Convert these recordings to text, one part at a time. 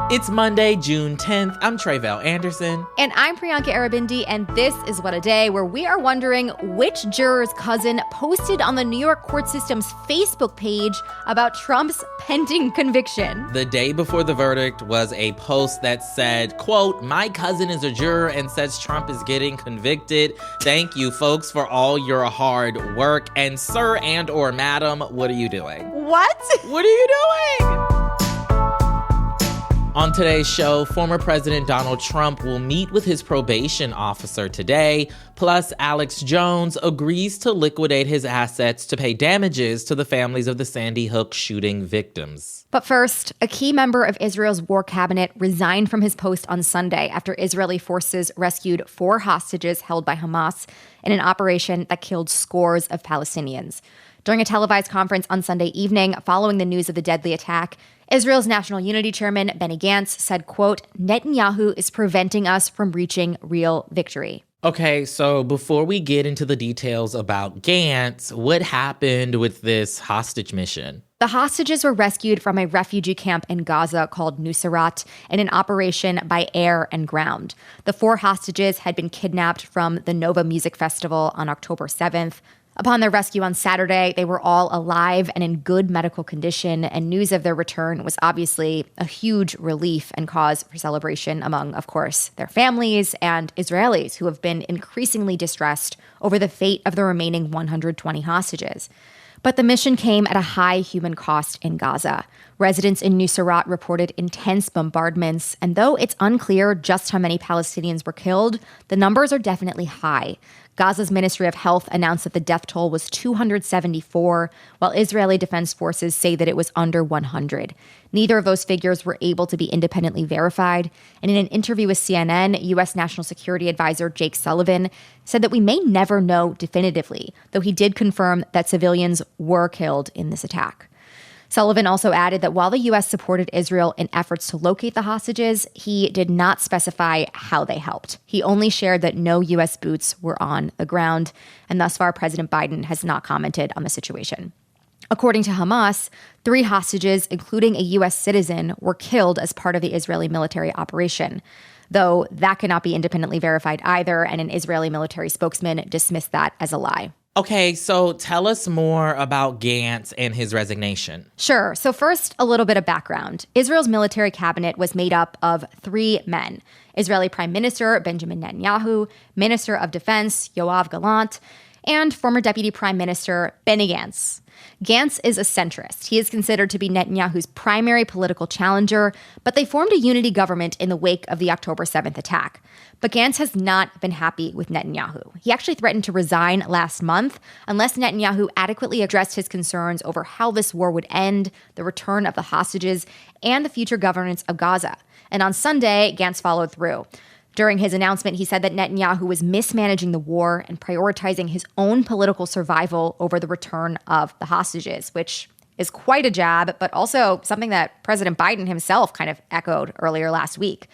It's Monday, June 10th. I'm Tre'vell Anderson. And I'm Priyanka Arabindi, and this is What a Day, where we are wondering which juror's cousin posted on the New York court system's Facebook page about Trump's pending conviction. The day before the verdict was a post that said, quote, "My cousin is a juror and says Trump is getting convicted. Thank you, folks, for all your hard work. And sir and or madam, what are you doing?" What? What are you doing? On today's show, former President Donald Trump will meet with his probation officer today. Plus, Alex Jones agrees to liquidate his assets to pay damages to the families of the Sandy Hook shooting victims. But first, a key member of Israel's war cabinet resigned from his post on Sunday after Israeli forces rescued 4 hostages held by Hamas in an operation that killed scores of Palestinians. During a televised conference on Sunday evening following the news of the deadly attack, Israel's National Unity Chairman Benny Gantz said, quote, "Netanyahu is preventing us from reaching real victory." Okay, so before we get into the details about Gantz, what happened with this hostage mission? The hostages were rescued from a refugee camp in Gaza called Nuseirat in an operation by air and ground. The 4 hostages had been kidnapped from the Nova Music Festival on October 7th. Upon their rescue on Saturday, they were all alive and in good medical condition, and news of their return was obviously a huge relief and cause for celebration among, of course, their families and Israelis who have been increasingly distressed over the fate of the remaining 120 hostages. But the mission came at a high human cost in Gaza. Residents in Nuseirat reported intense bombardments, and though it's unclear just how many Palestinians were killed, the numbers are definitely high. Gaza's Ministry of Health announced that the death toll was 274, while Israeli Defense Forces say that it was under 100. Neither of those figures were able to be independently verified. And in an interview with CNN, U.S. National Security Advisor Jake Sullivan said that we may never know definitively, though he did confirm that civilians were killed in this attack. Sullivan also added that while the U.S. supported Israel in efforts to locate the hostages, he did not specify how they helped. He only shared that no U.S. boots were on the ground, and thus far, President Biden has not commented on the situation. According to Hamas, 3 hostages, including a U.S. citizen, were killed as part of the Israeli military operation, though that cannot be independently verified either, and an Israeli military spokesman dismissed that as a lie. Okay, so tell us more about Gantz and his resignation. Sure. So first, a little bit of background. Israel's military cabinet was made up of 3 men: Israeli Prime Minister Benjamin Netanyahu, Minister of Defense Yoav Gallant, and former Deputy Prime Minister Benny Gantz. Gantz is a centrist. He is considered to be Netanyahu's primary political challenger, but they formed a unity government in the wake of the October 7th attack. But Gantz has not been happy with Netanyahu. He actually threatened to resign last month unless Netanyahu adequately addressed his concerns over how this war would end, the return of the hostages, and the future governance of Gaza. And on Sunday, Gantz followed through. During his announcement, he said that Netanyahu was mismanaging the war and prioritizing his own political survival over the return of the hostages, which is quite a jab, but also something that President Biden himself kind of echoed earlier last week.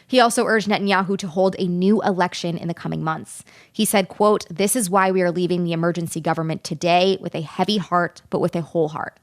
He also urged Netanyahu to hold a new election in the coming months. He said, quote, "This is why we are leaving the emergency government today with a heavy heart, but with a whole heart."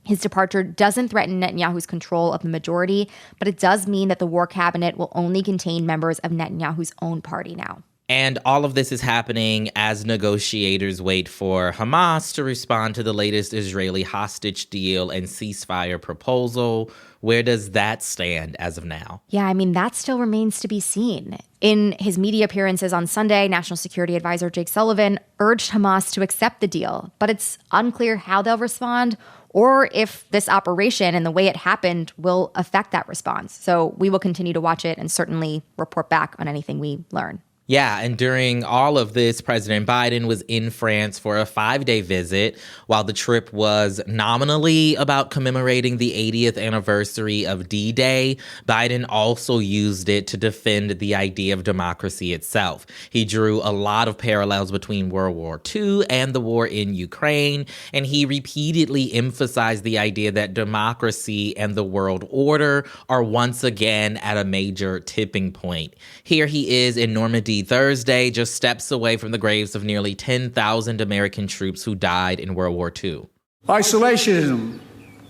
His departure doesn't threaten Netanyahu's control of the majority, but it does mean that the war cabinet will only contain members of Netanyahu's own party now. And all of this is happening as negotiators wait for Hamas to respond to the latest Israeli hostage deal and ceasefire proposal. Where does that stand as of now? Yeah, I mean, that still remains to be seen. In his media appearances on Sunday, National Security Advisor Jake Sullivan urged Hamas to accept the deal, but it's unclear how they'll respond or if this operation and the way it happened will affect that response. So we will continue to watch it and certainly report back on anything we learn. Yeah, and during all of this, President Biden was in France for a 5-day visit. While the trip was nominally about commemorating the 80th anniversary of D-Day, Biden also used it to defend the idea of democracy itself. He drew a lot of parallels between World War II and the war in Ukraine, and he repeatedly emphasized the idea that democracy and the world order are once again at a major tipping point. Here he is in Normandy Thursday, just steps away from the graves of nearly 10,000 American troops who died in World War II. Isolationism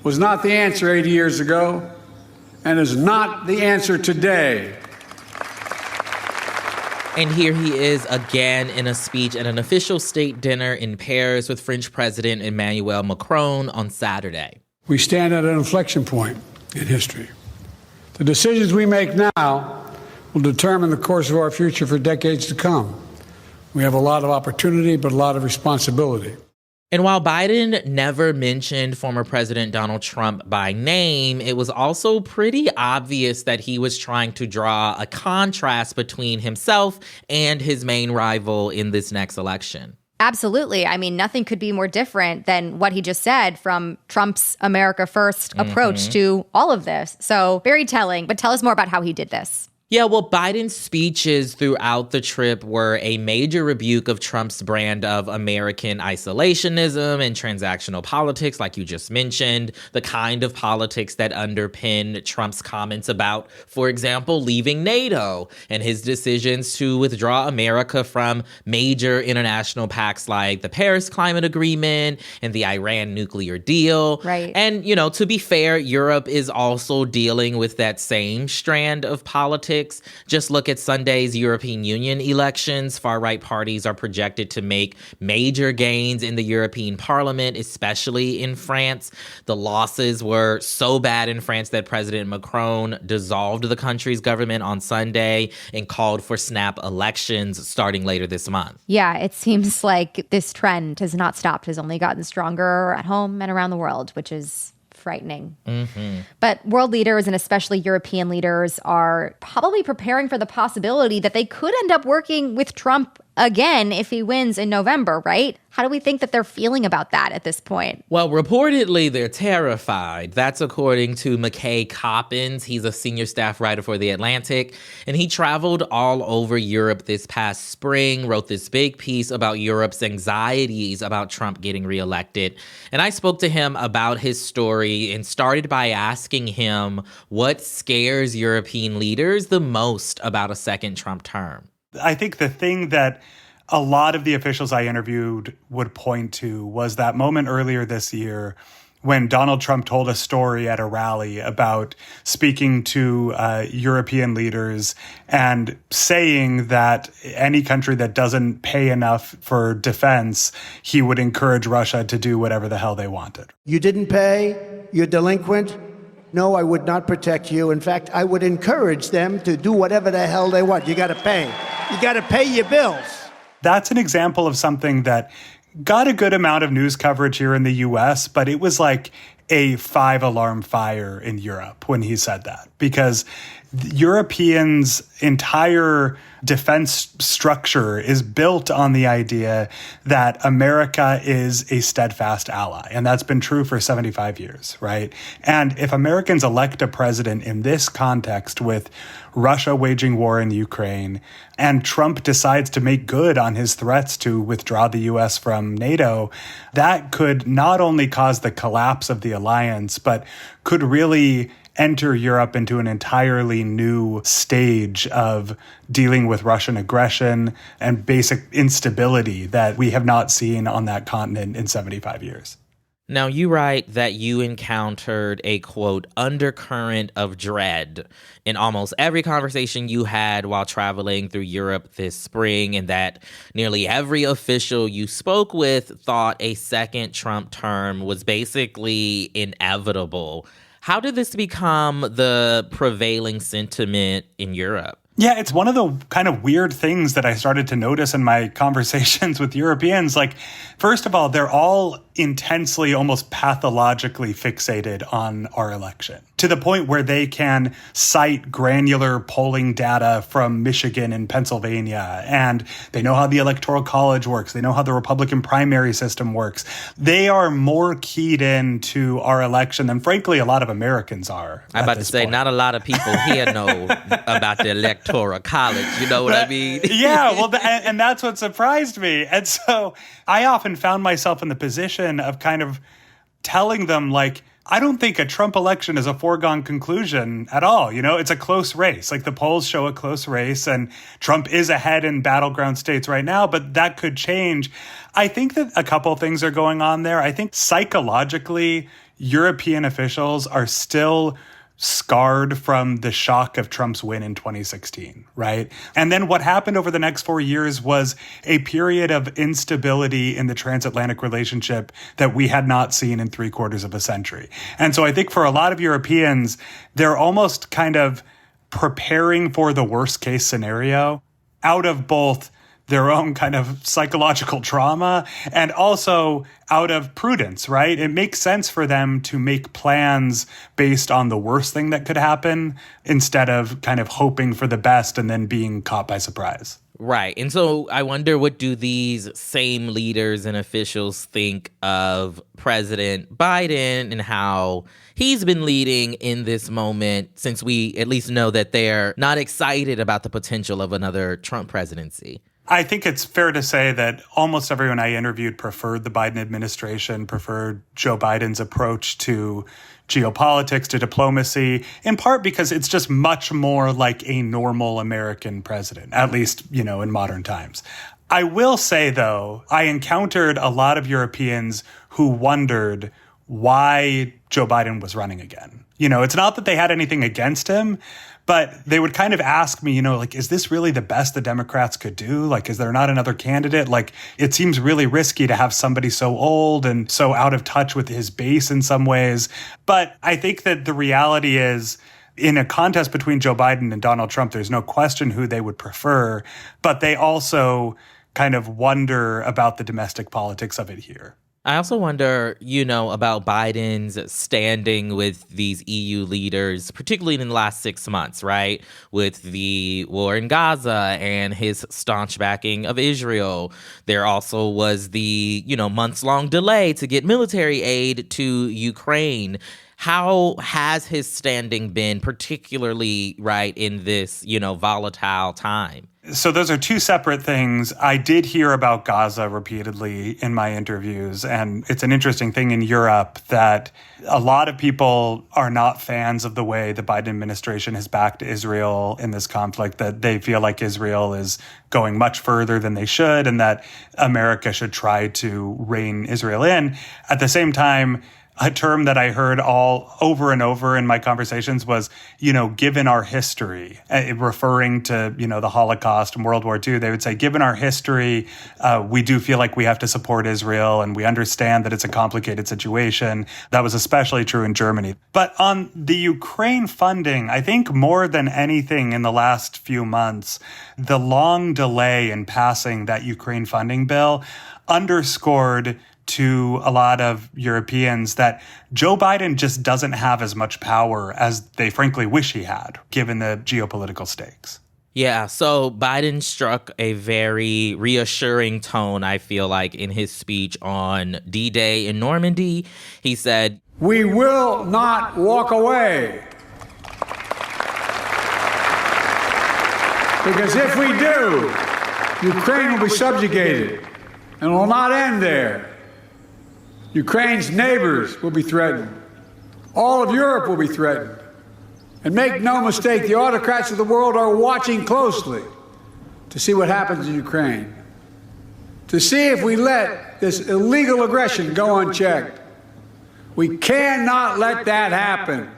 was not the answer 80 years ago. and is not the answer today. And here he is again in a speech at an official state dinner in Paris with French President Emmanuel Macron on Saturday. We stand at an inflection point in history. The decisions we make now will determine the course of our future for decades to come. We have a lot of opportunity, but a lot of responsibility. And while Biden never mentioned former President Donald Trump by name, it was also pretty obvious that he was trying to draw a contrast between himself and his main rival in this next election. Absolutely. I mean, nothing could be more different than what he just said from Trump's America First approach to all of this. So very telling. But tell us more about how he did this. Yeah, well, Biden's speeches throughout the trip were a major rebuke of Trump's brand of American isolationism and transactional politics, like you just mentioned, the kind of politics that underpin Trump's comments about, for example, leaving NATO and his decisions to withdraw America from major international pacts like the Paris Climate Agreement and the Iran nuclear deal. Right. And, you know, to be fair, Europe is also dealing with that same strand of politics. Just look at Sunday's European Union elections. Far-right parties are projected to make major gains in the European Parliament, especially in France. The losses were so bad in France that President Macron dissolved the country's government on Sunday and called for snap elections starting later this month. Yeah, it seems like this trend has not stopped, has only gotten stronger at home and around the world, which is frightening. But world leaders and especially European leaders are probably preparing for the possibility that they could end up working with Trump again if he wins in November, right? How do we think that they're feeling about that at this point? Well, reportedly, they're terrified. That's according to McKay Coppins. He's a senior staff writer for The Atlantic, and he traveled all over Europe this past spring, wrote this big piece about Europe's anxieties about Trump getting reelected. And I spoke to him about his story and started by asking him what scares European leaders the most about a second Trump term. I think the thing that a lot of the officials I interviewed would point to was that moment earlier this year when Donald Trump told a story at a rally about speaking to European leaders and saying that any country that doesn't pay enough for defense, he would encourage Russia to do whatever the hell they wanted. You didn't pay? You're delinquent? No, I would not protect you. In fact, I would encourage them to do whatever the hell they want. You got to pay. You got to pay your bills. That's an example of something that got a good amount of news coverage here in the U.S., but it was like a 5-alarm fire in Europe when he said that, because Europeans' entire defense structure is built on the idea that America is a steadfast ally. And that's been true for 75 years, right? And if Americans elect a president in this context with Russia waging war in Ukraine, and Trump decides to make good on his threats to withdraw the U.S. from NATO, that could not only cause the collapse of the alliance, but could really enter Europe into an entirely new stage of dealing with Russian aggression and basic instability that we have not seen on that continent in 75 years. Now, you write that you encountered a, quote, undercurrent of dread in almost every conversation you had while traveling through Europe this spring, and that nearly every official you spoke with thought a second Trump term was basically inevitable. How did this become the prevailing sentiment in Europe? Yeah, it's one of the kind of weird things that I started to notice in my conversations with Europeans. Like, first of all, they're all intensely, almost pathologically fixated on our election, to the point where they can cite granular polling data from Michigan and Pennsylvania, and they know how the Electoral College works. They know how the Republican primary system works. They are more keyed in to our election than, frankly, a lot of Americans are. I'm about to say, not a lot of people here know about the Electoral College. You know what I mean? Yeah, well, and that's what surprised me. And so I often found myself in the position of kind of telling them, like, I don't think a Trump election is a foregone conclusion at all. You know, it's a close race. Like, the polls show a close race, and Trump is ahead in battleground states right now, but that could change. I think that a couple things are going on there. I think psychologically, European officials are still scarred from the shock of Trump's win in 2016, right? And then what happened over the next 4 years was a period of instability in the transatlantic relationship that we had not seen in 3/4 of a century. And so I think for a lot of Europeans, they're almost kind of preparing for the worst case scenario out of both their own kind of psychological trauma and also out of prudence, right? It makes sense for them to make plans based on the worst thing that could happen instead of kind of hoping for the best and then being caught by surprise. Right. And so I wonder, what do these same leaders and officials think of President Biden and how he's been leading in this moment, since we at least know that they're not excited about the potential of another Trump presidency? I think it's fair to say that almost everyone I interviewed preferred the Biden administration, preferred Joe Biden's approach to geopolitics, to diplomacy, in part because it's just much more like a normal American president, at least, in modern times. I will say, though, I encountered a lot of Europeans who wondered why Joe Biden was running again. It's not that they had anything against him, but they would kind of ask me, is this really the best the Democrats could do? Is there not another candidate? It seems really risky to have somebody so old and so out of touch with his base in some ways. But I think that the reality is, in a contest between Joe Biden and Donald Trump, there's no question who they would prefer, but they also kind of wonder about the domestic politics of it here. I also wonder, about Biden's standing with these EU leaders, particularly in the last 6 months, right? With the war in Gaza and his staunch backing of Israel. There also was the, months-long delay to get military aid to Ukraine. How has his standing been, particularly, right, in this, volatile time? So those are two separate things. I did hear about Gaza repeatedly in my interviews, and it's an interesting thing in Europe that a lot of people are not fans of the way the Biden administration has backed Israel in this conflict, that they feel like Israel is going much further than they should and that America should try to rein Israel in. At the same time, a term that I heard all over and over in my conversations was, given our history, referring to, the Holocaust and World War II, they would say, given our history, we do feel like we have to support Israel and we understand that it's a complicated situation. That was especially true in Germany. But on the Ukraine funding, I think more than anything in the last few months, the long delay in passing that Ukraine funding bill underscored to a lot of Europeans that Joe Biden just doesn't have as much power as they frankly wish he had, given the geopolitical stakes. Yeah, so Biden struck a very reassuring tone, I feel like, in his speech on D-Day in Normandy. He said, "We will not walk away. Because if we do, Ukraine will be subjugated and will not end there. Ukraine's neighbors will be threatened. All of Europe will be threatened. And make no mistake, the autocrats of the world are watching closely to see what happens in Ukraine, to see if we let this illegal aggression go unchecked. We cannot let that happen."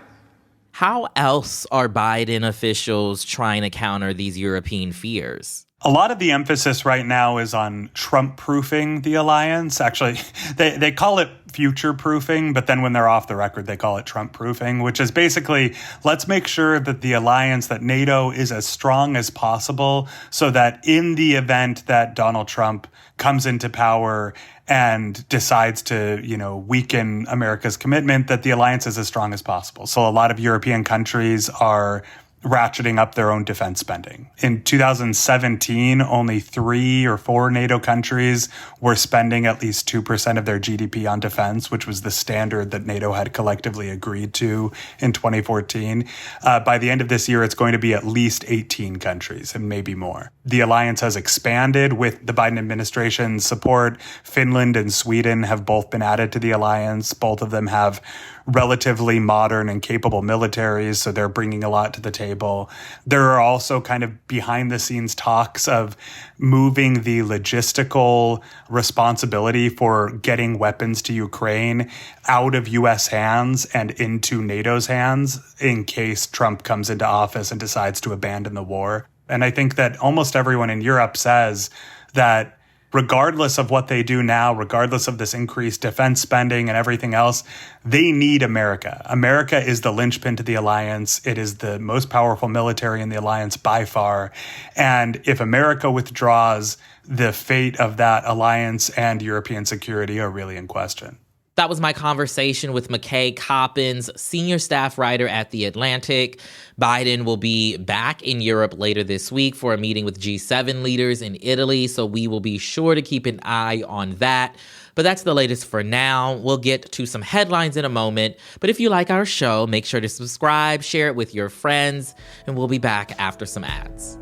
How else are Biden officials trying to counter these European fears? A lot of the emphasis right now is on Trump-proofing the alliance. Actually, they call it future-proofing, but then when they're off the record, they call it Trump-proofing, which is basically, let's make sure that the alliance, that NATO is as strong as possible so that in the event that Donald Trump comes into power and decides to, weaken America's commitment, that the alliance is as strong as possible. So a lot of European countries are ratcheting up their own defense spending. In 2017, only 3 or 4 NATO countries were spending at least 2% of their GDP on defense, which was the standard that NATO had collectively agreed to in 2014. By the end of this year, it's going to be at least 18 countries and maybe more. The alliance has expanded with the Biden administration's support. Finland and Sweden have both been added to the alliance. Both of them have relatively modern and capable militaries, so they're bringing a lot to the table. There are also kind of behind-the-scenes talks of moving the logistical responsibility for getting weapons to Ukraine out of U.S. hands and into NATO's hands in case Trump comes into office and decides to abandon the war. And I think that almost everyone in Europe says that regardless of what they do now, regardless of this increased defense spending and everything else, they need America. America is the linchpin to the alliance. It is the most powerful military in the alliance by far. And if America withdraws, the fate of that alliance and European security are really in question. That was my conversation with McKay Coppins, senior staff writer at The Atlantic. Biden will be back in Europe later this week for a meeting with G7 leaders in Italy, so we will be sure to keep an eye on that. But that's the latest for now. We'll get to some headlines in a moment. But if you like our show, make sure to subscribe, share it with your friends, and we'll be back after some ads.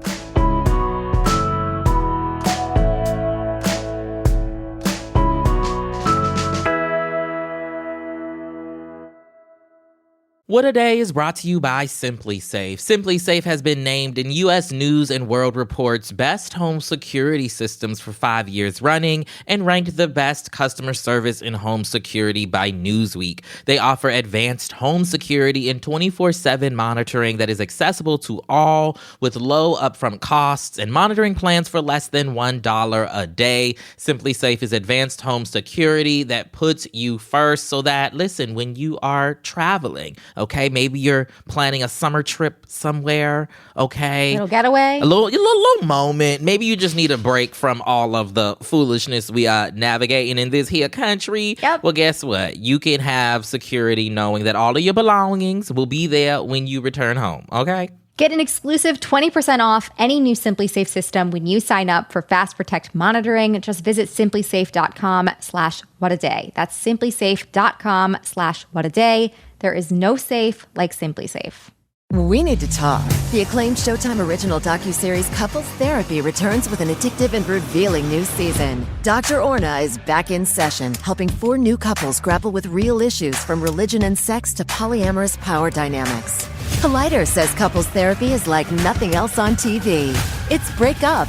What a Day is brought to you by Simply Safe. Simply Safe has been named in U.S. News and World Report's best home security systems for 5 years running and ranked the best customer service in home security by Newsweek. They offer advanced home security and 24/7 monitoring that is accessible to all with low upfront costs and monitoring plans for less than $1 a day. Simply Safe is advanced home security that puts you first so that, listen, when you are traveling, okay, maybe you're planning a summer trip somewhere, okay? Little getaway. A little moment. Maybe you just need a break from all of the foolishness we are navigating in this here country. Yep. Well, guess what? You can have security knowing that all of your belongings will be there when you return home, okay? Get an exclusive 20% off any new Simply Safe system when you sign up for Fast Protect monitoring. Just visit simplysafe.com/whataday. That's simplysafe.com/whataday. There is no safe like Simply Safe. We need to talk. The acclaimed Showtime original docuseries Couples Therapy returns with an addictive and revealing new season. Dr. Orna is back in session, helping 4 new couples grapple with real issues from religion and sex to polyamorous power dynamics. Collider says couples therapy is like nothing else on TV. It's break up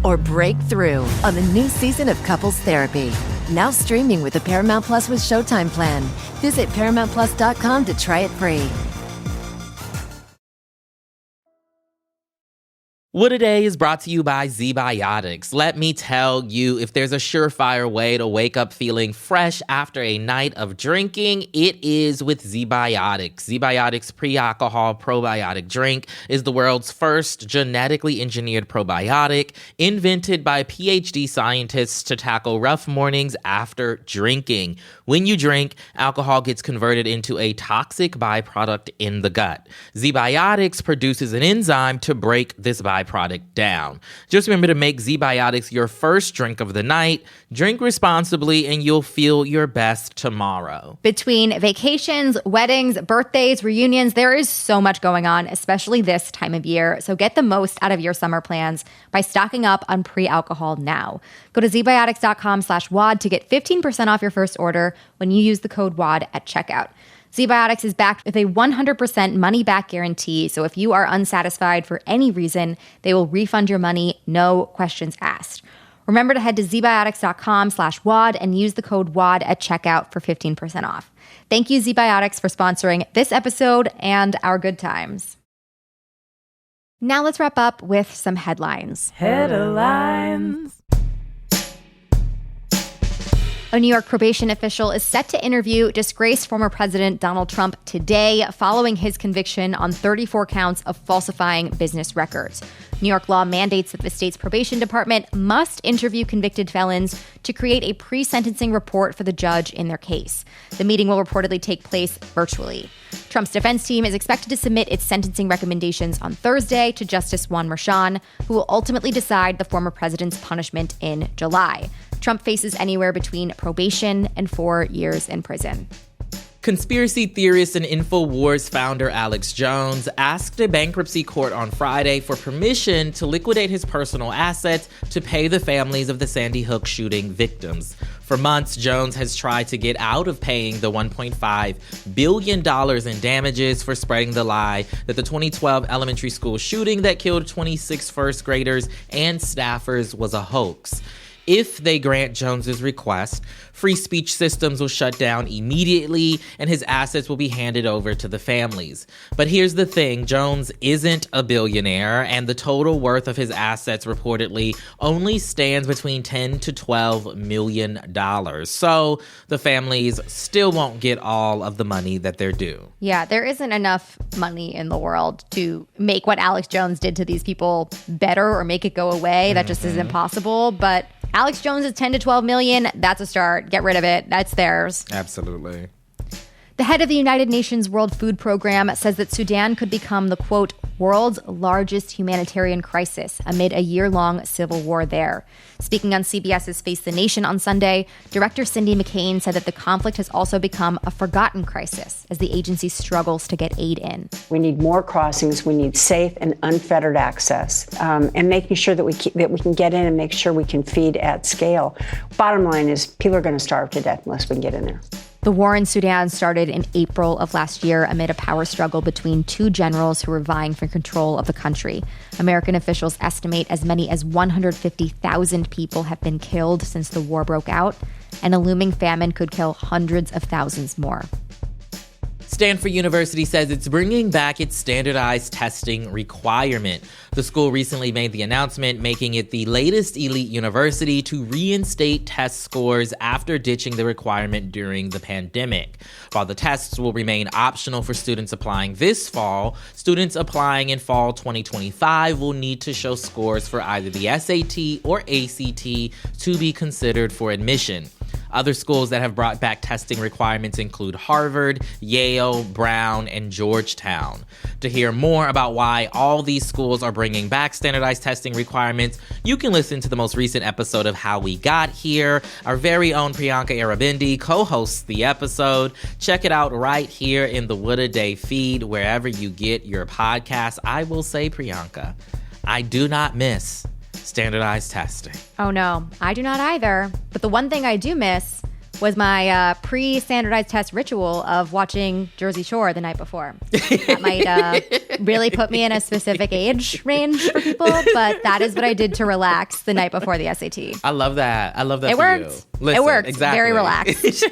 or break through on the new season of Couples Therapy. Now streaming with the Paramount Plus with Showtime plan. Visit ParamountPlus.com to try it free. What a Day is brought to you by ZBiotics. Let me tell you, if there's a surefire way to wake up feeling fresh after a night of drinking, it is with ZBiotics. ZBiotics pre-alcohol probiotic drink is the world's first genetically engineered probiotic invented by PhD scientists to tackle rough mornings after drinking. When you drink, alcohol gets converted into a toxic byproduct in the gut. ZBiotics produces an enzyme to break this byproduct down. Just remember to make ZBiotics your first drink of the night. Drink responsibly and you'll feel your best tomorrow. Between vacations, weddings, birthdays, reunions, there is so much going on, especially this time of year. So get the most out of your summer plans by stocking up on pre-alcohol now. Go to zbiotics.com/WAD to get 15% off your first order when you use the code WAD at checkout. ZBiotics is backed with a 100% money-back guarantee, so if you are unsatisfied for any reason, they will refund your money, no questions asked. Remember to head to zbiotics.com/WAD and use the code WAD at checkout for 15% off. Thank you, ZBiotics, for sponsoring this episode and our good times. Now let's wrap up with some headlines. Headlines. A New York probation official is set to interview disgraced former President Donald Trump today following his conviction on 34 counts of falsifying business records. New York law mandates that the state's probation department must interview convicted felons to create a pre-sentencing report for the judge in their case. The meeting will reportedly take place virtually. Trump's defense team is expected to submit its sentencing recommendations on Thursday to Justice Juan Merchan, who will ultimately decide the former president's punishment in July. Trump faces anywhere between probation and 4 years in prison. Conspiracy theorist and InfoWars founder Alex Jones asked a bankruptcy court on Friday for permission to liquidate his personal assets to pay the families of the Sandy Hook shooting victims. For months, Jones has tried to get out of paying the $1.5 billion in damages for spreading the lie that the 2012 elementary school shooting that killed 26 first graders and staffers was a hoax. If they grant Jones's request, free speech systems will shut down immediately and his assets will be handed over to the families. But here's the thing, Jones isn't a billionaire and the total worth of his assets reportedly only stands between $10 to $12 million. So the families still won't get all of the money that they're due. Yeah, there isn't enough money in the world to make what Alex Jones did to these people better or make it go away. That just isn't possible. But Alex Jones is 10 to 12 million. That's a start. Get rid of it. That's theirs. Absolutely. The head of the United Nations World Food Program says that Sudan could become the, quote, world's largest humanitarian crisis amid a year-long civil war there. Speaking on CBS's Face the Nation on Sunday, Director Cindy McCain said that the conflict has also become a forgotten crisis as the agency struggles to get aid in. We need more crossings. We need safe and unfettered access, and making sure that we can get in and make sure we can feed at scale. Bottom line is people are going to starve to death unless we can get in there. The war in Sudan started in April of last year amid a power struggle between two generals who were vying for control of the country. American officials estimate as many as 150,000 people have been killed since the war broke out, and a looming famine could kill hundreds of thousands more. Stanford University says it's bringing back its standardized testing requirement. The school recently made the announcement, making it the latest elite university to reinstate test scores after ditching the requirement during the pandemic. While the tests will remain optional for students applying this fall, students applying in fall 2025 will need to show scores for either the SAT or ACT to be considered for admission. Other schools that have brought back testing requirements include Harvard, Yale, Brown, and Georgetown. To hear more about why all these schools are bringing back standardized testing requirements, you can listen to the most recent episode of How We Got Here. Our very own Priyanka Arabindi co-hosts the episode. Check it out right here in the What a Day feed, wherever you get your podcasts. I will say, Priyanka, I do not miss standardized testing. Oh no, I do not either. But the one thing I do miss was my pre-standardized test ritual of watching Jersey Shore the night before. That might really put me in a specific age range for people, but that is what I did to relax the night before the SAT. I love that. I love that it for worked. you. Listen, it worked. exactly. Very relaxed.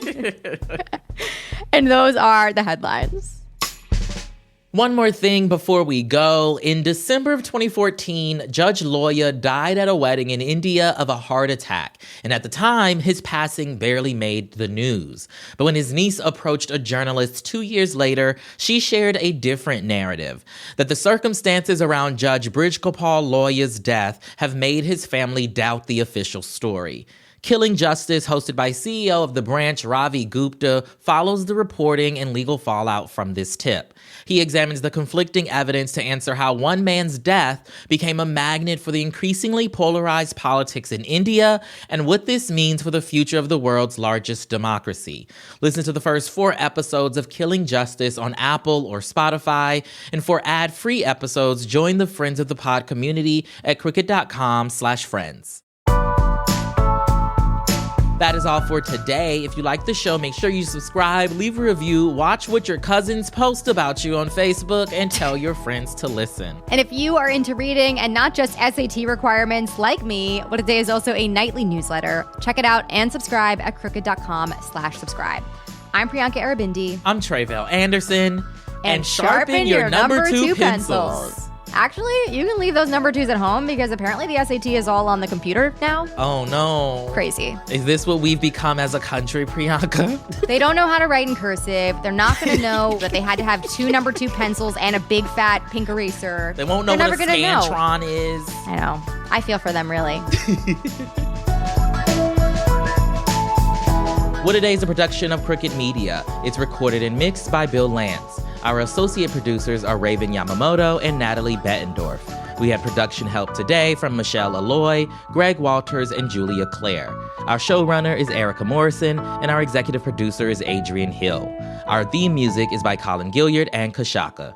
And those are the headlines. One more thing before we go. In December of 2014, Judge Loya died at a wedding in India of a heart attack. And at the time, his passing barely made the news. But when his niece approached a journalist 2 years later, she shared a different narrative. That the circumstances around Judge Brijgopal Loya's death have made his family doubt the official story. Killing Justice, hosted by CEO of the branch Ravi Gupta, follows the reporting and legal fallout from this tip. He examines the conflicting evidence to answer how one man's death became a magnet for the increasingly polarized politics in India and what this means for the future of the world's largest democracy. Listen to the first 4 episodes of Killing Justice on Apple or Spotify. And for ad-free episodes, join the Friends of the Pod community at cricket.com/friends. That is all for today. If you like the show, make sure you subscribe, leave a review, watch what your cousins post about you on Facebook, and tell your friends to listen. And if you are into reading and not just SAT requirements like me, What a Day is also a nightly newsletter. Check it out and subscribe at crooked.com/subscribe. I'm Priyanka Arabindi. I'm Tre'vell Anderson. And sharpen your number 2 pencils. Actually, you can leave those number 2s at home because apparently the SAT is all on the computer now. Oh, no. Crazy. Is this what we've become as a country, Priyanka? They don't know how to write in cursive. They're not going to know that they had to have 2 number 2 pencils and a big fat pink eraser. They won't know what a Scantron is. I know. I feel for them, really. What a Day is a production of Crooked Media. It's recorded and mixed by Bill Lance. Our associate producers are Raven Yamamoto and Natalie Bettendorf. We had production help today from Michelle Alloy, Greg Walters, and Julia Clare. Our showrunner is Erica Morrison, and our executive producer is Adrian Hill. Our theme music is by Colin Gilliard and Kashaka.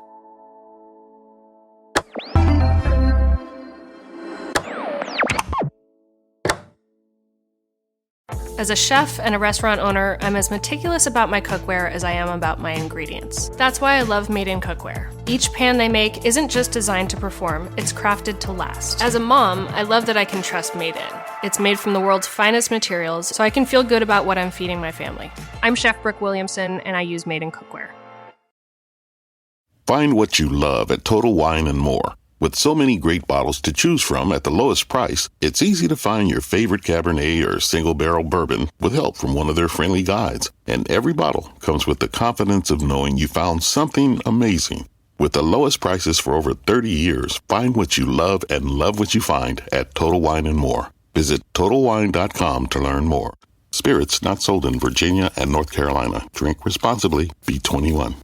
As a chef and a restaurant owner, I'm as meticulous about my cookware as I am about my ingredients. That's why I love Made in Cookware. Each pan they make isn't just designed to perform, it's crafted to last. As a mom, I love that I can trust Made in. It's made from the world's finest materials, so I can feel good about what I'm feeding my family. I'm Chef Brooke Williamson, and I use Made in Cookware. Find what you love at Total Wine & More. With so many great bottles to choose from at the lowest price, it's easy to find your favorite Cabernet or single-barrel bourbon with help from one of their friendly guides. And every bottle comes with the confidence of knowing you found something amazing. With the lowest prices for over 30 years, find what you love and love what you find at Total Wine & More. Visit TotalWine.com to learn more. Spirits not sold in Virginia and North Carolina. Drink responsibly. Be 21.